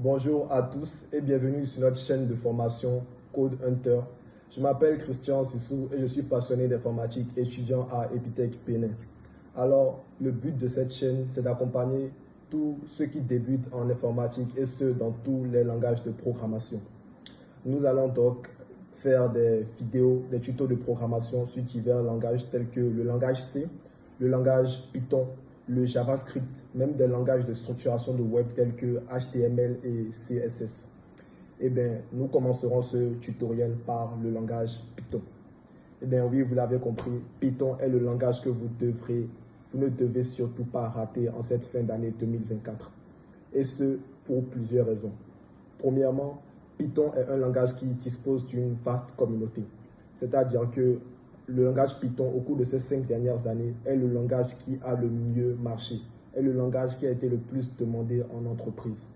Bonjour à tous et bienvenue sur notre chaîne de formation Code Hunter. Je m'appelle Christian Sissou et je suis passionné d'informatique, étudiant à Epitech Bénin. Alors, le but de cette chaîne, c'est d'accompagner tous ceux qui débutent en informatique et ceux dans tous les langages de programmation. Nous allons donc faire des vidéos, des tutos de programmation sur divers langages tels que le langage C, le langage Python, le JavaScript, même des langages de structuration de web tels que HTML et CSS. Eh bien, nous commencerons ce tutoriel par le langage Python. Eh bien, oui, vous l'avez compris, Python est le langage que vous ne devez surtout pas rater en cette fin d'année 2024. Et ce, pour plusieurs raisons. Premièrement, Python est un langage qui dispose d'une vaste communauté. C'est-à-dire que le langage Python, au cours de ces 5 dernières années, est le langage qui a le mieux marché, est le langage qui a été le plus demandé en entreprise.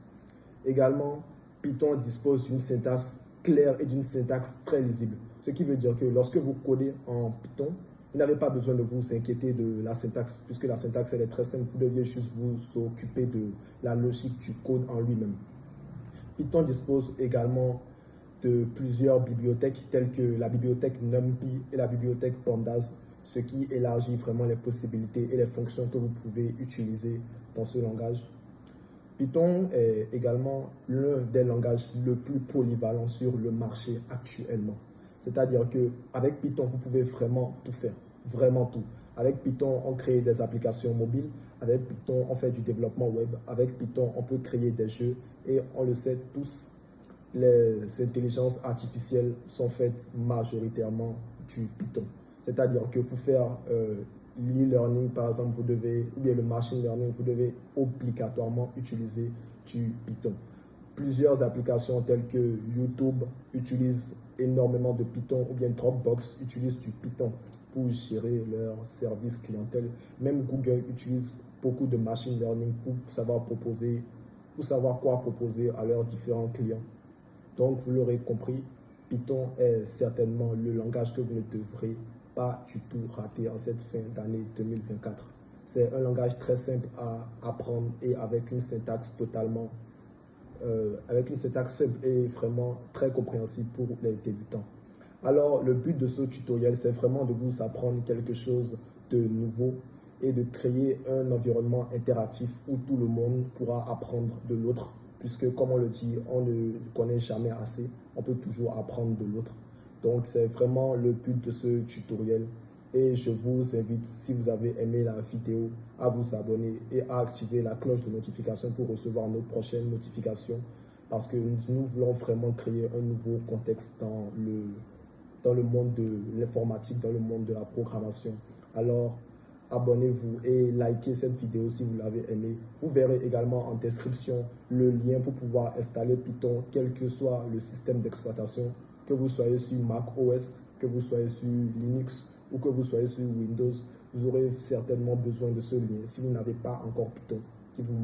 Également, Python dispose d'une syntaxe claire et d'une syntaxe très lisible. Ce qui veut dire que lorsque vous codez en Python, vous n'avez pas besoin de vous inquiéter de la syntaxe, puisque la syntaxe elle est très simple. Vous devez juste vous occuper de la logique du code en lui-même. Python dispose également de plusieurs bibliothèques telles que la bibliothèque NumPy et la bibliothèque Pandas, ce qui élargit vraiment les possibilités et les fonctions que vous pouvez utiliser dans ce langage. Python est également l'un des langages le plus polyvalent sur le marché actuellement. C'est-à-dire qu'avec Python, vous pouvez vraiment tout faire, vraiment tout. Avec Python, on crée des applications mobiles. Avec Python, on fait du développement web. Avec Python, on peut créer des jeux. Et on le sait tous, les intelligences artificielles sont faites majoritairement du Python. C'est-à-dire que pour faire l'e-learning, par exemple, ou bien le machine learning, vous devez obligatoirement utiliser du Python. Plusieurs applications telles que YouTube utilisent énormément de Python, ou bien Dropbox utilise du Python pour gérer leur service clientèle. Même Google utilise beaucoup de machine learning pour savoir quoi proposer à leurs différents clients. Donc, vous l'aurez compris, Python est certainement le langage que vous ne devrez pas du tout rater en cette fin d'année 2024. C'est un langage très simple à apprendre et avec une syntaxe simple et vraiment très compréhensible pour les débutants. Alors, le but de ce tutoriel, c'est vraiment de vous apprendre quelque chose de nouveau et de créer un environnement interactif où tout le monde pourra apprendre de l'autre, puisque comme on le dit, on ne connaît jamais assez, on peut toujours apprendre de l'autre. Donc, c'est vraiment le but de ce tutoriel. Et je vous invite, si vous avez aimé la vidéo, à vous abonner et à activer la cloche de notification pour recevoir nos prochaines notifications, parce que nous voulons vraiment créer un nouveau contexte dans le monde de l'informatique, dans le monde de la programmation. Alors, abonnez-vous et likez cette vidéo si vous l'avez aimée. Vous verrez également en description le lien pour pouvoir installer Python, quel que soit le système d'exploitation, que vous soyez sur Mac OS, que vous soyez sur Linux ou que vous soyez sur Windows. Vous aurez certainement besoin de ce lien si vous n'avez pas encore Python qui vous montre